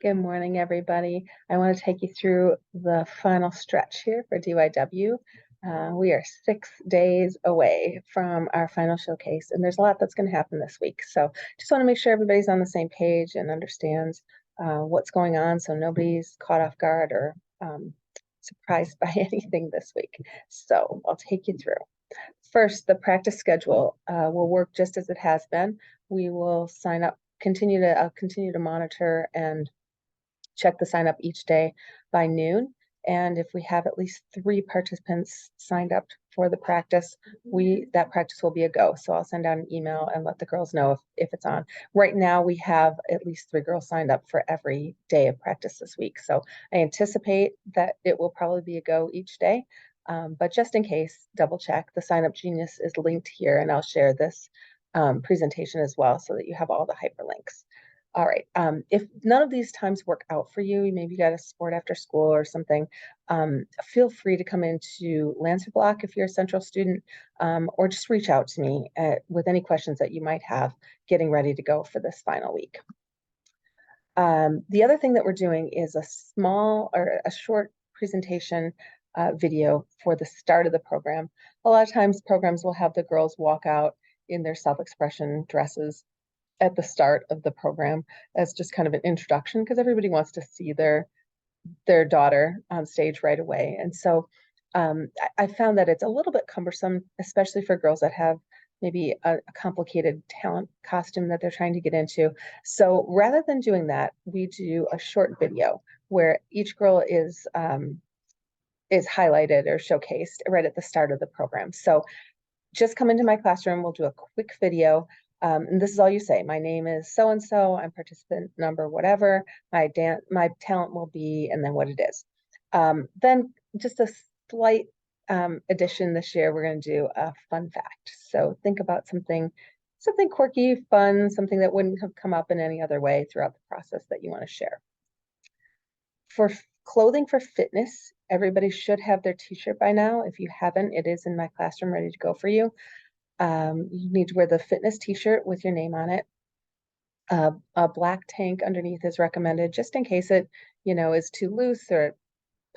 Good morning, everybody. I want to take you through the final stretch here for DYW. We are 6 days away from our final showcase, and there's a lot that's going to happen this week. So just want to make sure everybody's on the same page and understands what's going on so nobody's caught off guard or surprised by anything this week. So I'll take you through. First, the practice schedule will work just as it has been. We will sign up, continue to monitor and check the sign up each day by noon. And if we have at least 3 participants signed up for the practice, that practice will be a go. So I'll send out an email and let the girls know if it's on. Right now, we have at least 3 girls signed up for every day of practice this week. So I anticipate that it will probably be a go each day. But just in case, double check. The Sign Up Genius is linked here, and I'll share this presentation as well so that you have all the hyperlinks. All right. If none of these times work out for you, maybe you got a sport after school or something, feel free to come into Lancer Block if you're a Central student, or just reach out to me with any questions that you might have getting ready to go for this final week. The other thing that we're doing is a short presentation video for the start of the program. A lot of times programs will have the girls walk out in their self-expression dresses at the start of the program as just kind of an introduction because everybody wants to see their daughter on stage right away. And so I found that it's a little bit cumbersome, especially for girls that have maybe a complicated talent costume that they're trying to get into. So rather than doing that, we do a short video where each girl is highlighted or showcased right at the start of the program. So just come into my classroom, we'll do a quick video. And this is all you say. My name is so-and-so, I'm participant number whatever, my talent will be, and then what it is. Then just a slight addition this year, we're going to do a fun fact. So think about something quirky, fun, something that wouldn't have come up in any other way throughout the process that you want to share. For clothing for fitness, everybody should have their t-shirt by now. If you haven't, it is in my classroom ready to go for you. You need to wear the fitness t-shirt with your name on it. A black tank underneath is recommended just in case it, is too loose or it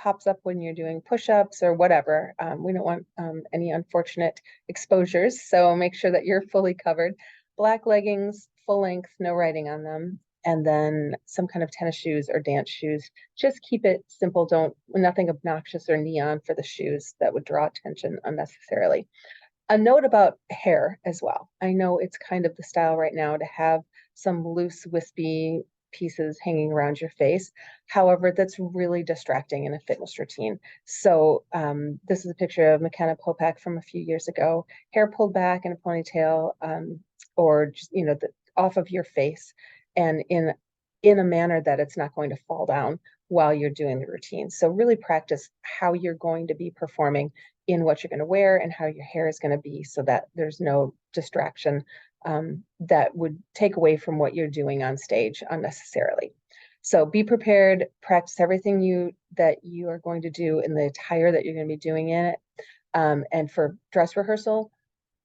pops up when you're doing push-ups or whatever. We don't want any unfortunate exposures, so make sure that you're fully covered. Black leggings, full length, no writing on them, and then some kind of tennis shoes or dance shoes. Just keep it simple. Nothing obnoxious or neon for the shoes that would draw attention unnecessarily. A note about hair as well. I know it's kind of the style right now to have some loose, wispy pieces hanging around your face. However, that's really distracting in a fitness routine. So this is a picture of McKenna Popak from a few years ago, hair pulled back in a ponytail, or just, off of your face, and in a manner that it's not going to fall down while you're doing the routine. So really practice how you're going to be performing in what you're going to wear and how your hair is going to be so that there's no distraction that would take away from what you're doing on stage unnecessarily. So be prepared, practice everything that you are going to do in the attire that you're going to be doing in it. And for dress rehearsal,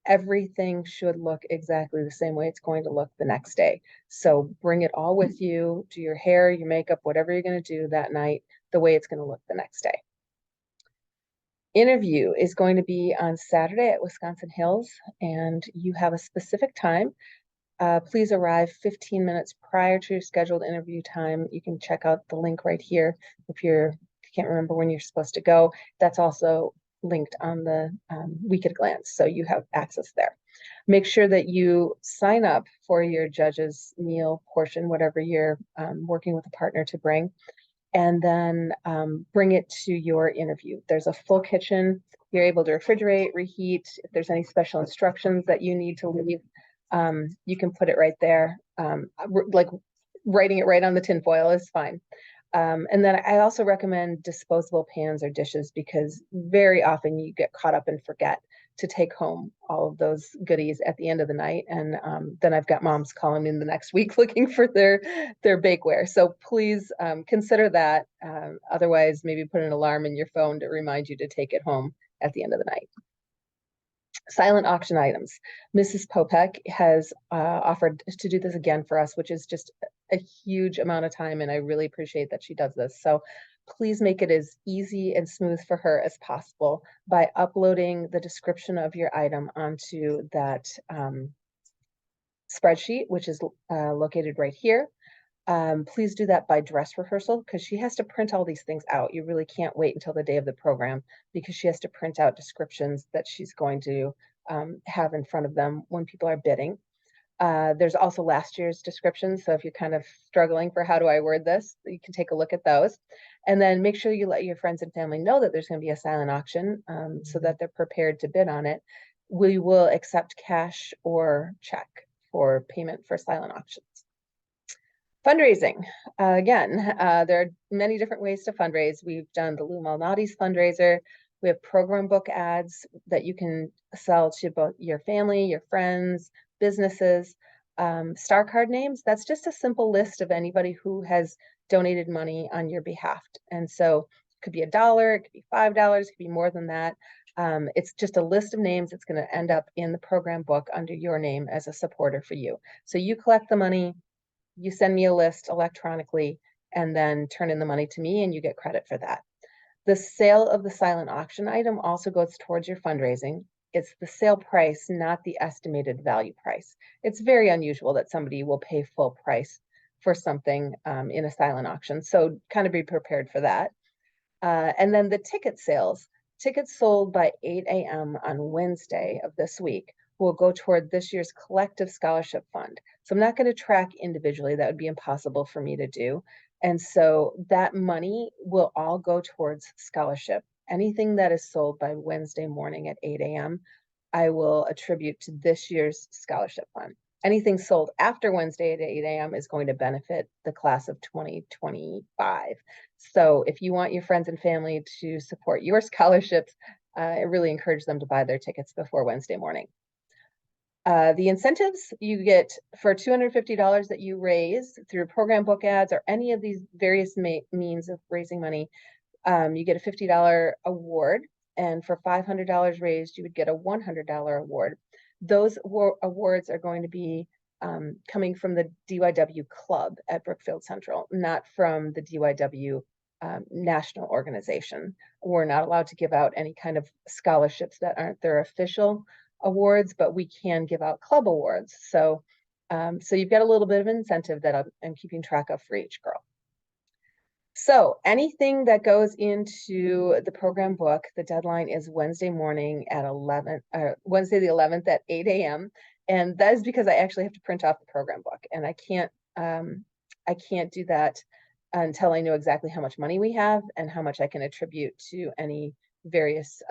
everything should look exactly the same way it's going to look the next day. So bring it all with you, do your hair, your makeup, whatever you're going to do that night, the way it's going to look the next day. Interview is going to be on Saturday at Wisconsin Hills, and you have a specific time. Please arrive 15 minutes prior to your scheduled interview time. You can check out the link right here if you can't remember when you're supposed to go. That's also linked on the Week at a Glance, so you have access there. Make sure that you sign up for your judge's meal portion, whatever you're working with a partner to bring, and then bring it to your interview. There's a full kitchen. You're able to refrigerate, reheat. If there's any special instructions that you need to leave, you can put it right there. Like writing it right on the tinfoil is fine. And then I also recommend disposable pans or dishes because very often you get caught up and forget to take home all of those goodies at the end of the night. And then I've got moms calling me in the next week looking for their bakeware. So please consider that. Otherwise, maybe put an alarm in your phone to remind you to take it home at the end of the night. Silent auction items. Mrs. Popek has offered to do this again for us, which is just a huge amount of time, and I really appreciate that she does this. So please make it as easy and smooth for her as possible by uploading the description of your item onto that spreadsheet, which is located right here. Please do that by dress rehearsal because she has to print all these things out. You really can't wait until the day of the program because she has to print out descriptions that she's going to have in front of them when people are bidding. There's also last year's descriptions. So if you're kind of struggling for how do I word this, you can take a look at those. And then make sure you let your friends and family know that there's going to be a silent auction so that they're prepared to bid on it. We will accept cash or check for payment for silent auctions. Fundraising. Again, there are many different ways to fundraise. We've done the Lou Malnati's fundraiser. We have program book ads that you can sell to both your family, your friends, businesses. Star card names, that's just a simple list of anybody who has donated money on your behalf. And so it could be $1, it could be $5, it could be more than that. It's just a list of names that's going to end up in the program book under your name as a supporter for you. So you collect the money, you send me a list electronically, and then turn in the money to me, and you get credit for that. The sale of the silent auction item also goes towards your fundraising. It's the sale price, not the estimated value price. It's very unusual that somebody will pay full price for something in a silent auction. So kind of be prepared for that. And then the ticket sales, tickets sold by 8 a.m. on Wednesday of this week will go toward this year's collective scholarship fund. So I'm not going to track individually. That would be impossible for me to do. And so that money will all go towards scholarship. Anything that is sold by Wednesday morning at 8 a.m., I will attribute to this year's scholarship fund. Anything sold after Wednesday at 8 a.m. is going to benefit the class of 2025. So if you want your friends and family to support your scholarships, I really encourage them to buy their tickets before Wednesday morning. The incentives you get for $250 that you raise through program book ads or any of these various means of raising money, you get a $50 award. And for $500 raised, you would get a $100 award. Those awards are going to be coming from the DYW club at Brookfield Central, not from the DYW national organization. We're not allowed to give out any kind of scholarships that aren't their official awards, but we can give out club awards. So, so you've got a little bit of incentive that I'm keeping track of for each girl. So anything that goes into the program book, the deadline is Wednesday morning at Wednesday the 11th at 8 a.m. And that is because I actually have to print off the program book, and I can't do that until I know exactly how much money we have and how much I can attribute to any various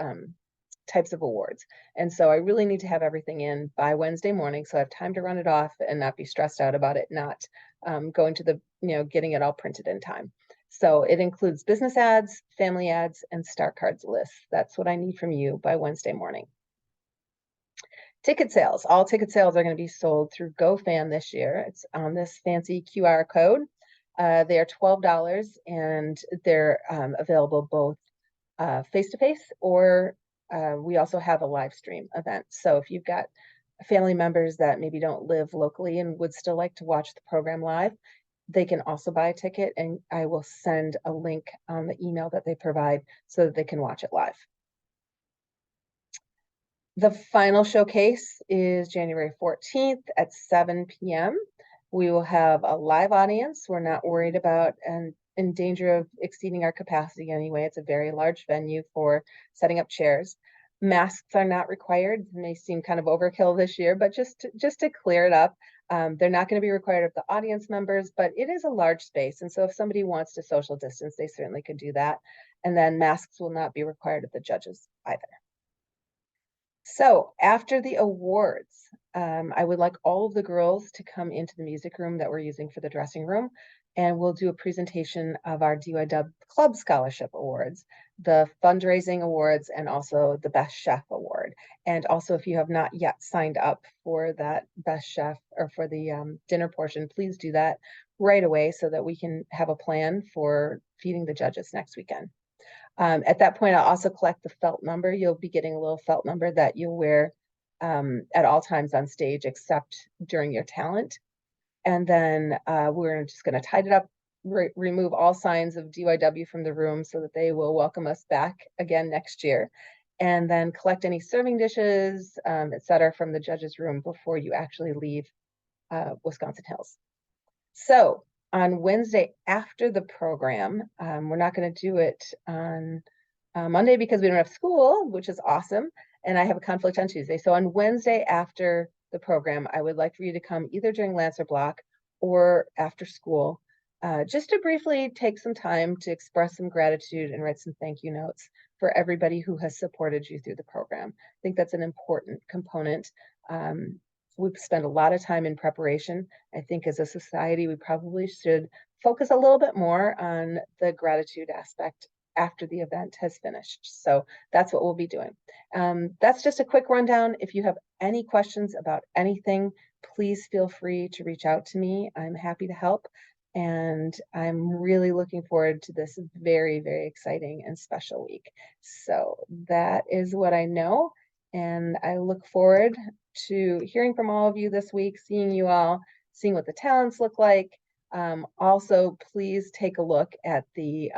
types of awards. And so I really need to have everything in by Wednesday morning so I have time to run it off and not be stressed out about it, not going to getting it all printed in time. So it includes business ads, family ads, and star cards lists. That's what I need from you by Wednesday morning. Ticket sales. All ticket sales are going to be sold through GoFan this year. It's on this fancy QR code. They are $12 and they're available both face-to-face or we also have a live stream event. So if you've got family members that maybe don't live locally and would still like to watch the program live, they can also buy a ticket, and I will send a link on the email that they provide so that they can watch it live. The final showcase is January 14th at 7 p.m. We will have a live audience. We're not worried about and in danger of exceeding our capacity anyway. It's a very large venue for setting up chairs. Masks are not required. It may seem kind of overkill this year, but just to clear it up, they're not going to be required of the audience members, but it is a large space. And so if somebody wants to social distance, they certainly could do that. And then masks will not be required of the judges either. So after the awards, I would like all of the girls to come into the music room that we're using for the dressing room, and we'll do a presentation of our DYW Club Scholarship Awards, the Fundraising Awards, and also the Best Chef Award. And also, if you have not yet signed up for that Best Chef or for the dinner portion, please do that right away so that we can have a plan for feeding the judges next weekend. At that point, I'll also collect the felt number. You'll be getting a little felt number that you'll wear at all times on stage except during your talent. And then we're just going to tidy it up, remove all signs of DYW from the room so that they will welcome us back again next year. And then collect any serving dishes, et cetera, from the judges' room before you actually leave Wisconsin Hills. So on Wednesday after the program, we're not going to do it on Monday because we don't have school, which is awesome. And I have a conflict on Tuesday. So on Wednesday after the program, I would like for you to come either during Lancer block or after school, just to briefly take some time to express some gratitude and write some thank you notes for everybody who has supported you through the program. I think that's an important component. We've spent a lot of time in preparation. I think as a society, we probably should focus a little bit more on the gratitude aspect after the event has finished. So that's what we'll be doing. That's just a quick rundown. If you have any questions about anything, please feel free to reach out to me. I'm happy to help. And I'm really looking forward to this very, very exciting and special week. So that is what I know. And I look forward to hearing from all of you this week, seeing you all, seeing what the talents look like. Also, please take a look at the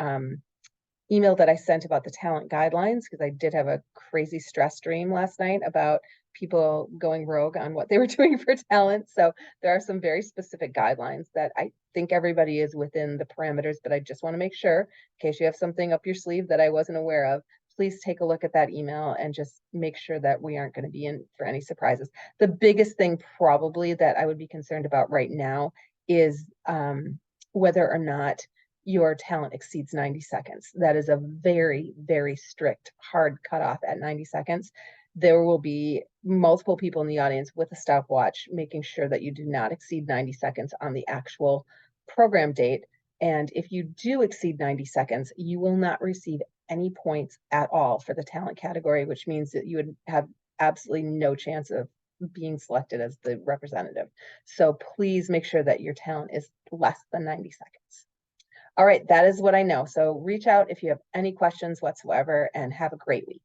email that I sent about the talent guidelines, because I did have a crazy stress dream last night about people going rogue on what they were doing for talent. So there are some very specific guidelines that I think everybody is within the parameters, but I just want to make sure, in case you have something up your sleeve that I wasn't aware of, please take a look at that email and just make sure that we aren't going to be in for any surprises. The biggest thing probably that I would be concerned about right now is whether or not your talent exceeds 90 seconds. That is a very, very strict, hard cutoff at 90 seconds. There will be multiple people in the audience with a stopwatch, making sure that you do not exceed 90 seconds on the actual program date. And if you do exceed 90 seconds, you will not receive any points at all for the talent category, which means that you would have absolutely no chance of being selected as the representative. So please make sure that your talent is less than 90 seconds. All right, that is what I know. So reach out if you have any questions whatsoever, and have a great week.